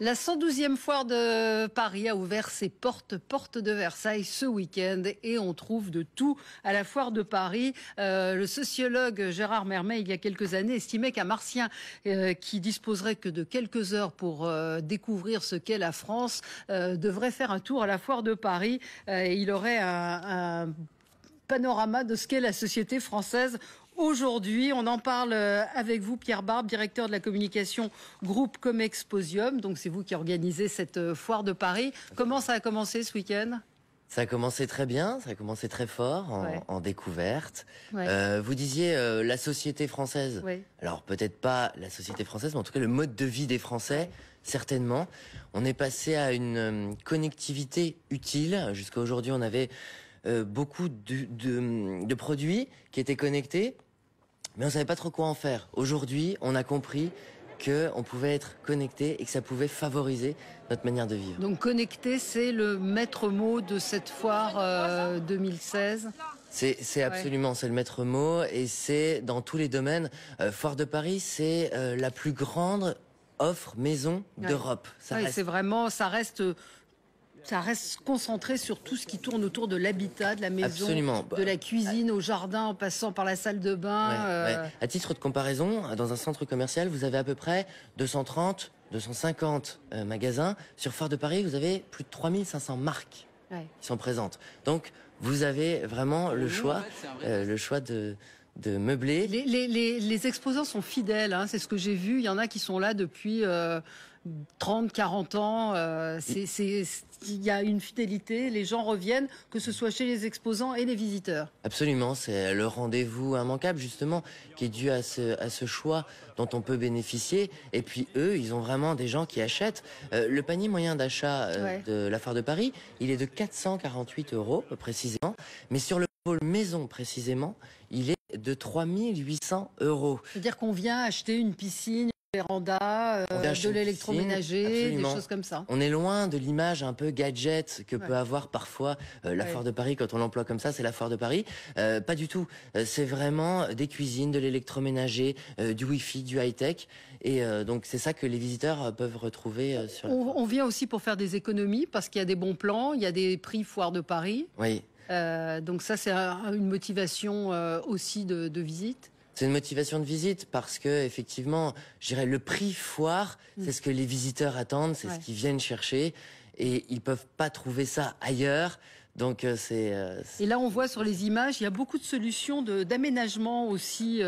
La 112e foire de Paris a ouvert ses portes de Versailles ce week-end et on trouve de tout à la foire de Paris. Le sociologue Gérard Mermet, il y a quelques années, estimait qu'un Martien qui disposerait que de quelques heures pour découvrir ce qu'est la France devrait faire un tour à la foire de Paris. Il aurait un panorama de ce qu'est la société française aujourd'hui. On en parle avec vous, Pierre Barbe, directeur de la communication groupe Comexposium. Donc c'est vous qui organisez cette foire de Paris. Comment ça a commencé ce week-end ? Ça a commencé très bien, ça a commencé très fort en découverte. Ouais. Vous disiez la société française. Ouais. Alors peut-être pas la société française, mais en tout cas le mode de vie des Français, certainement. On est passé à une connectivité utile. Jusqu'à aujourd'hui, on avait beaucoup de produits qui étaient connectés, mais on savait pas trop quoi en faire. Aujourd'hui, on a compris qu'on pouvait être connecté et que ça pouvait favoriser notre manière de vivre. Donc connecté, c'est le maître mot de cette foire 2016. C'est absolument, c'est le maître mot et c'est dans tous les domaines. Foire de Paris, c'est la plus grande offre maison d'Europe. C'est vraiment, ça reste concentré sur tout ce qui tourne autour de l'habitat, de la maison, Absolument. De la cuisine au jardin, en passant par la salle de bain. Ouais. À titre de comparaison, dans un centre commercial, vous avez à peu près 230, 250 magasins. Sur Foire de Paris, vous avez plus de 3500 marques qui sont présentes. Donc, vous avez vraiment le choix de meubler. Les exposants sont fidèles, hein, c'est ce que j'ai vu. Il y en a qui sont là depuis 30, 40 ans. Il y a une fidélité, les gens reviennent, que ce soit chez les exposants et les visiteurs. Absolument, c'est le rendez-vous immanquable justement qui est dû à ce choix dont on peut bénéficier. Et puis eux, ils ont vraiment des gens qui achètent. Le panier moyen d'achat de la Foire de Paris, il est de 448 € précisément. Mais sur le pôle maison précisément, il est de 3800 €. C'est-à-dire qu'on vient acheter une piscine, véranda, de l'électroménager, des choses comme ça. On est loin de l'image un peu gadget que peut avoir parfois la Foire de Paris quand on l'emploie comme ça, c'est la Foire de Paris. Pas du tout. C'est vraiment des cuisines, de l'électroménager, du Wi-Fi, du high-tech. Et donc c'est ça que les visiteurs peuvent retrouver sur la foire. On vient aussi pour faire des économies parce qu'il y a des bons plans, il y a des prix Foire de Paris. Oui. Donc ça, c'est une motivation aussi de visite. C'est une motivation de visite parce que effectivement, je dirais le prix foire, c'est ce que les visiteurs attendent, c'est ce qu'ils viennent chercher et ils peuvent pas trouver ça ailleurs. Donc Et là, on voit sur les images, il y a beaucoup de solutions d'aménagement aussi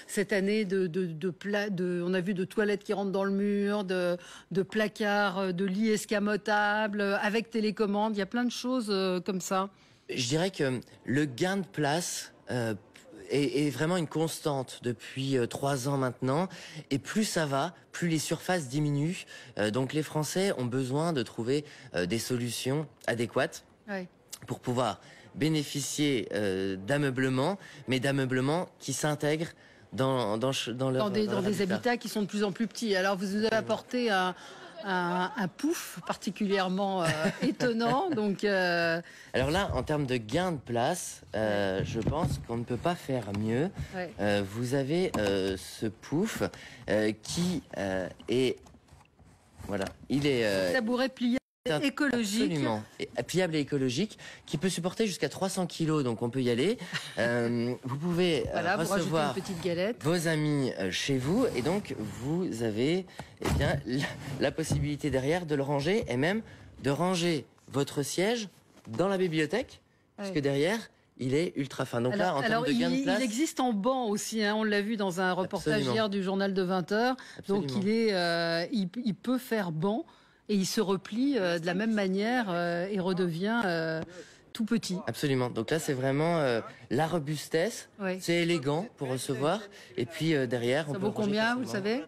cette année. On a vu de toilettes qui rentrent dans le mur, de placards, de lits escamotables avec télécommande. Il y a plein de choses comme ça. Je dirais que le gain de place est vraiment une constante depuis 3 ans maintenant. Et plus ça va, plus les surfaces diminuent. Donc les Français ont besoin de trouver des solutions adéquates pour pouvoir bénéficier d'ameublement, mais d'ameublement qui s'intègrent dans des habitats qui sont de plus en plus petits. Alors vous nous avez apporté un pouf particulièrement étonnant. Donc, Alors là, en termes de gain de place, je pense qu'on ne peut pas faire mieux. Vous avez ce pouf qui est... Voilà, il est... tabouret pliable. Écologique. Absolument. Pliable et écologique, qui peut supporter jusqu'à 300 kilos, donc on peut y aller. Vous pouvez recevoir une petite galette. Vos amis chez vous, et donc vous avez la possibilité derrière de le ranger, et même de ranger votre siège dans la bibliothèque, puisque derrière, il est ultra fin. Donc là, en termes de gain de place... Il existe en banc aussi, hein, on l'a vu dans un reportage hier du journal de 20h. Donc il peut faire banc. Et il se replie de la même manière et redevient tout petit. Absolument. Donc là, c'est vraiment la robustesse. C'est élégant pour recevoir. Et puis derrière, ça vaut combien, vous le savez ?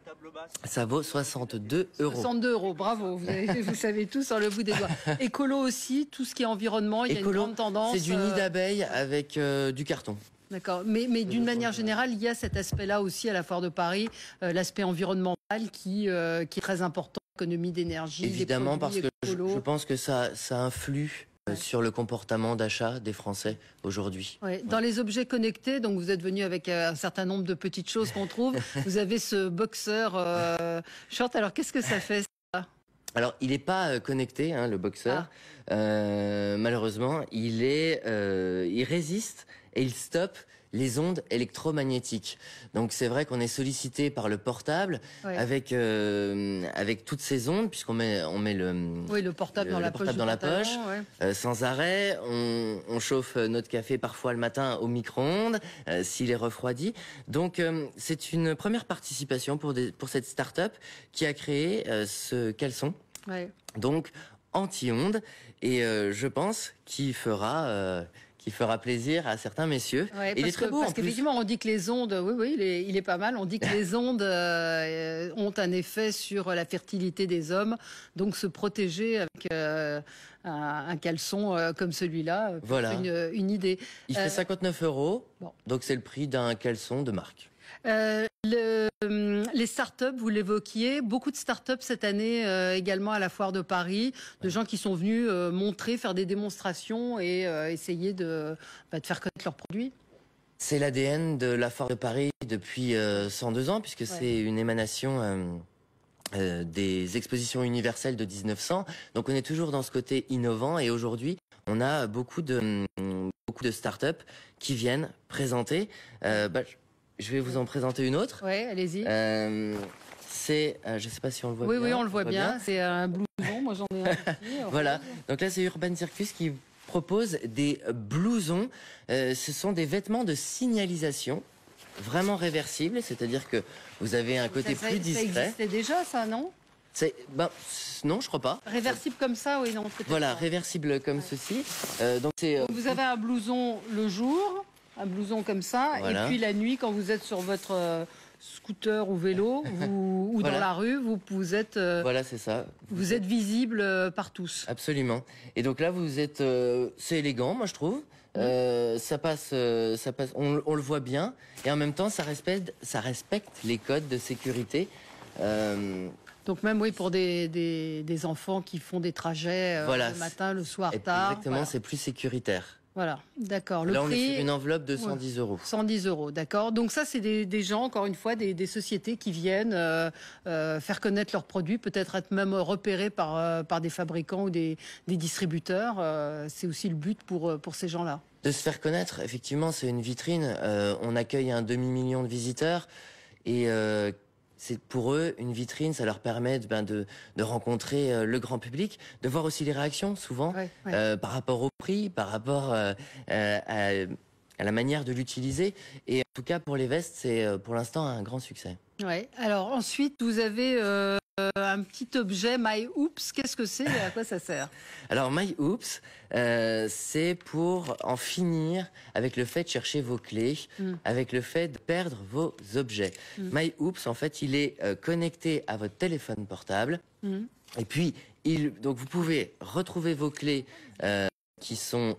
Ça vaut 62 €. 62 €, bravo. Vous savez tout sur le bout des doigts. Écolo aussi, tout ce qui est environnement, il y a une grande tendance. C'est du nid d'abeille avec du carton. D'accord, mais d'une manière générale, il y a cet aspect-là aussi à la Foire de Paris, l'aspect environnemental qui est très important, l'économie d'énergie. Évidemment, parce que je pense que ça influe sur le comportement d'achat des Français aujourd'hui. Dans les objets connectés, donc vous êtes venu avec un certain nombre de petites choses qu'on trouve. Vous avez ce boxeur short. Alors qu'est-ce que ça fait ça ? Alors, il n'est pas connecté, hein, le boxeur. Malheureusement, il résiste et il stoppe les ondes électromagnétiques. Donc, c'est vrai qu'on est sollicité par le portable avec toutes ces ondes, puisqu'on met le portable dans la poche, sans arrêt. On chauffe notre café parfois le matin au micro-ondes s'il est refroidi. Donc, c'est une première participation pour cette start-up qui a créé ce caleçon. Donc anti-ondes, et je pense qu'il fera plaisir à certains messieurs. Il est très beau. Parce qu'effectivement, on dit que les ondes, il est pas mal. On dit que les ondes ont un effet sur la fertilité des hommes. Donc se protéger avec un caleçon comme celui-là, voilà. Une idée. Il fait 59 €, donc c'est le prix d'un caleçon de marque. Les startups, vous l'évoquiez, beaucoup de startups cette année également à la foire de Paris, de gens qui sont venus montrer, faire des démonstrations et essayer de faire connaître leurs produits. C'est l'ADN de la foire de Paris depuis 102 ans, puisque c'est une émanation des expositions universelles de 1900. Donc on est toujours dans ce côté innovant, et aujourd'hui on a beaucoup de startups qui viennent présenter. Je vais vous en présenter une autre. Oui, allez-y. Je ne sais pas si on le voit bien. Oui, on le voit bien. C'est un blouson, moi j'en ai un aussi. Voilà, donc là c'est Urban Circus qui propose des blousons. Ce sont des vêtements de signalisation, vraiment réversibles, c'est-à-dire que vous avez un côté plus discret. Ça existait déjà, ça, non ? Non, je crois pas. Réversible comme ça, oui, non. Voilà, réversible comme ceci. Donc vous avez un blouson le jour, un blouson comme ça, voilà. Et puis la nuit, quand vous êtes sur votre scooter ou vélo ou voilà. Dans la rue, vous êtes. Voilà, c'est ça. Vous êtes visible par tous. Absolument. Et donc là, vous êtes. C'est élégant, moi je trouve. Ça passe. On le voit bien, et en même temps, ça respecte les codes de sécurité. Donc même pour des enfants qui font des trajets le matin, le soir, tard. Exactement, voilà. C'est plus sécuritaire. Voilà, d'accord. Là, on est sur une enveloppe de 110 €. 110 €, d'accord. Donc ça, c'est des gens, encore une fois, des sociétés qui viennent faire connaître leurs produits, peut-être être même repérés par des fabricants ou des distributeurs. C'est aussi le but pour ces gens-là. De se faire connaître, effectivement, c'est une vitrine. On accueille un demi-million de visiteurs, et c'est pour eux une vitrine. Ça leur permet de rencontrer le grand public, de voir aussi les réactions souvent par rapport au prix, par rapport à la manière de l'utiliser. Et en tout cas pour les vestes, c'est pour l'instant un grand succès. Ouais. Alors ensuite, vous avez un petit objet My Oops. Qu'est-ce que c'est et à quoi ça sert? Alors My Oops, c'est pour en finir avec le fait de chercher vos clés, avec le fait de perdre vos objets. My Oops, en fait, il est connecté à votre téléphone portable. Et puis, donc vous pouvez retrouver vos clés qui sont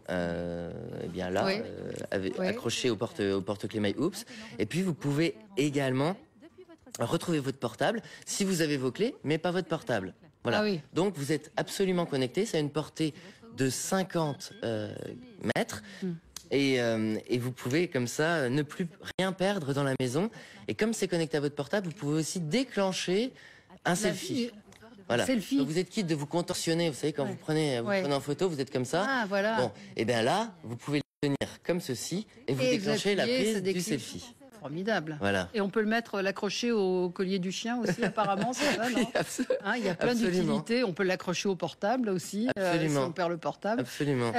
bien là, accrochées au porte-clés My Oops. Et puis, vous pouvez également retrouver votre portable si vous avez vos clés, mais pas votre portable. Voilà. Ah oui. Donc, vous êtes absolument connecté. Ça a une portée de 50 mètres. Et vous pouvez comme ça ne plus rien perdre dans la maison. Et comme c'est connecté à votre portable, vous pouvez aussi déclencher un selfie. Voilà. Selfie. Donc vous êtes quitte de vous contorsionner. Vous savez, quand vous prenez en photo, vous êtes comme ça. Ah, voilà. Bon, et bien là, vous pouvez le tenir comme ceci et vous déclenchez la prise du selfie. Formidable. Voilà. Et on peut l'accrocher au collier du chien aussi, apparemment, c'est ça, non? Il y a plein d'utilités. On peut l'accrocher au portable aussi, si on perd le portable. Absolument.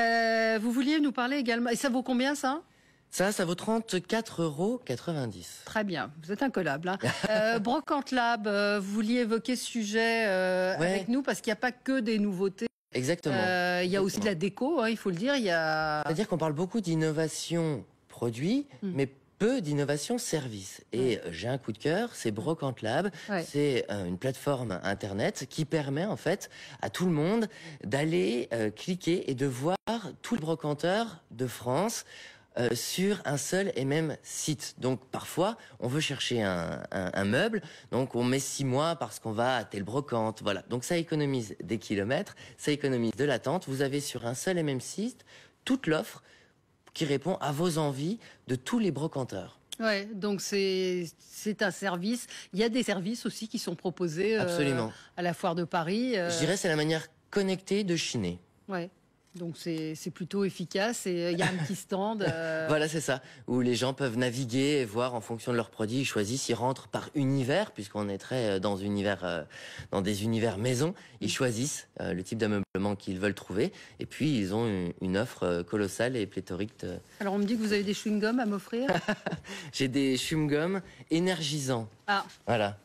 Vous vouliez nous parler également, et ça vaut combien ça? Ça vaut 34,90 €. Très bien, vous êtes incollable. Hein. Brocante Lab, vous vouliez évoquer ce sujet avec nous, parce qu'il n'y a pas que des nouveautés. Exactement. Il y a aussi de la déco, hein, il faut le dire. C'est-à-dire qu'on parle beaucoup d'innovation produit, mais peu d'innovation service. Et j'ai un coup de cœur, c'est Brocante Lab. C'est une plateforme internet qui permet en fait à tout le monde d'aller cliquer et de voir tous les brocanteurs de France sur un seul et même site. Donc parfois on veut chercher un meuble, donc on met 6 mois parce qu'on va à telle brocante. Voilà. Donc ça économise des kilomètres, ça économise de l'attente. Vous avez sur un seul et même site toute l'offre qui répond à vos envies de tous les brocanteurs. Ouais, donc c'est un service. Il y a des services aussi qui sont proposés Absolument. à la foire de Paris. Je dirais c'est la manière connectée de chiner. Ouais. Donc c'est plutôt efficace et il y a un petit stand. Voilà, c'est ça, où les gens peuvent naviguer et voir en fonction de leurs produits, ils choisissent, ils rentrent par univers, puisqu'on est très dans des univers maison, ils choisissent le type d'ameublement qu'ils veulent trouver, et puis ils ont une offre colossale et pléthorique. Alors on me dit que vous avez des chewing-gums à m'offrir. J'ai des chewing-gums énergisants. Ah. Voilà.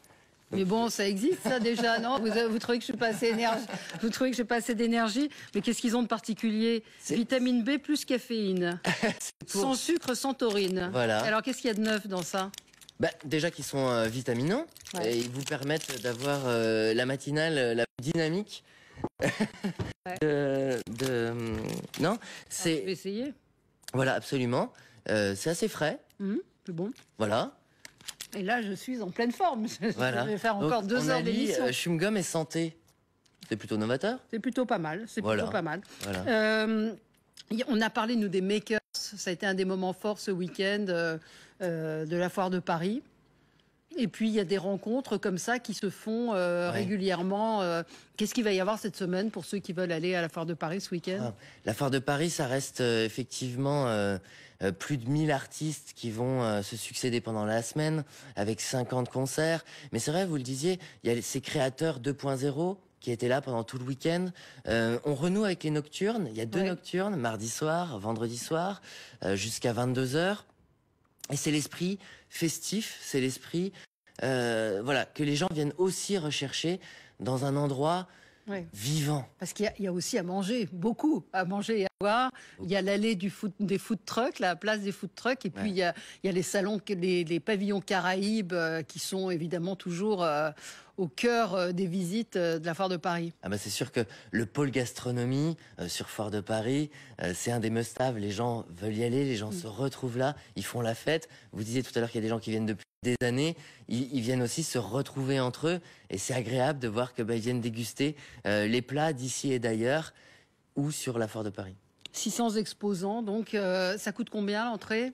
Mais bon, ça existe ça déjà, non vous trouvez que je suis pas assez énergie. Vous trouvez que j'ai pas assez d'énergie. Mais qu'est-ce qu'ils ont de particulier? Vitamine B plus caféine. Sans sucre, sans taurine. Voilà. Alors qu'est-ce qu'il y a de neuf dans ça? Déjà qu'ils sont vitaminants, Ouais. et ils vous permettent d'avoir la matinale la plus dynamique. Ouais. Non, Je vais essayer. Voilà, absolument. C'est assez frais. C'est bon. Voilà. Et là, je suis en pleine forme. Voilà. Je vais faire encore Donc, 2 heures d'émission. chewing-gum et santé. C'est plutôt novateur. C'est plutôt pas mal. C'est Voilà. plutôt pas mal. Voilà. On a parlé, nous, des makers. Ça a été un des moments forts ce week-end de la foire de Paris. Et puis, il y a des rencontres comme ça qui se font régulièrement. Qu'est-ce qu'il va y avoir cette semaine pour ceux qui veulent aller à la foire de Paris ce week-end? La foire de Paris, ça reste effectivement plus de 1000 artistes qui vont se succéder pendant la semaine, avec 50 concerts. Mais c'est vrai, vous le disiez, il y a ces créateurs 2.0 qui étaient là pendant tout le week-end. On renoue avec les nocturnes. Il y a 2 nocturnes, mardi soir, vendredi soir, jusqu'à 22h. Et c'est l'esprit festif, c'est l'esprit que les gens viennent aussi rechercher dans un endroit vivant. Parce qu'il y a aussi à manger, beaucoup à manger et à boire. Il y a l'allée des food trucks, la place des food trucks, et puis il y a les salons, les pavillons Caraïbes qui sont évidemment toujours au cœur des visites de la foire de Paris. C'est sûr que le pôle gastronomie sur Foire de Paris, c'est un des must-have. Les gens veulent y aller, les gens se retrouvent là, ils font la fête. Vous disiez tout à l'heure qu'il y a des gens qui viennent depuis des années, ils viennent aussi se retrouver entre eux, et c'est agréable de voir que ils viennent déguster les plats d'ici et d'ailleurs, ou sur la Foire de Paris. 600 exposants, donc ça coûte combien l'entrée?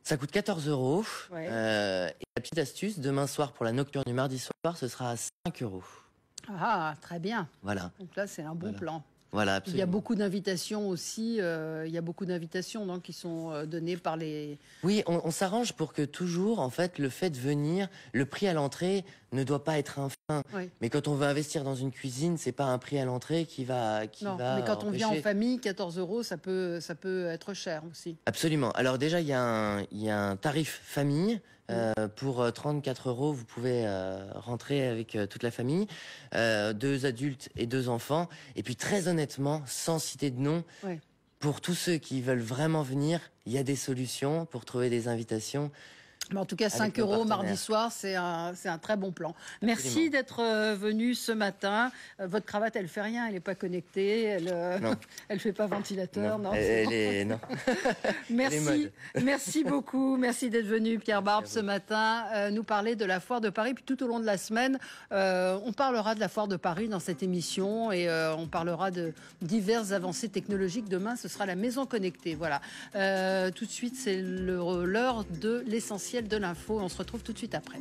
Ça coûte 14 €. Et la petite astuce, demain soir pour la nocturne du mardi soir, ce sera à 5 €. Ah, très bien. Voilà. Donc là, c'est un bon plan. Voilà, absolument. Il y a beaucoup d'invitations aussi. Il y a beaucoup d'invitations qui sont données par les. Oui, on s'arrange pour que toujours, en fait, le fait de venir, le prix à l'entrée ne doit pas être un frein. Oui. Mais quand on veut investir dans une cuisine, c'est pas un prix à l'entrée qui va. Non, mais quand on vient en famille, 14 €, ça peut être cher aussi. Absolument. Alors déjà, il y a un tarif famille. Pour 34 €, vous pouvez rentrer avec toute la famille, 2 adultes et 2 enfants. Et puis très honnêtement, sans citer de nom, pour tous ceux qui veulent vraiment venir, il y a des solutions pour trouver des invitations. Mais en tout cas, 5 € mardi soir, c'est un très bon plan. Merci d'être venu ce matin. Votre cravate, elle fait rien, elle n'est pas connectée, elle fait pas ventilateur, non. Non. Merci, merci beaucoup, merci d'être venu, Pierre Barbe, ce matin, nous parler de la foire de Paris. Puis tout au long de la semaine, on parlera de la foire de Paris dans cette émission et on parlera de diverses avancées technologiques. Demain, ce sera la maison connectée. Voilà. Tout de suite, c'est l'heure de l'essentiel de l'info. On se retrouve tout de suite après.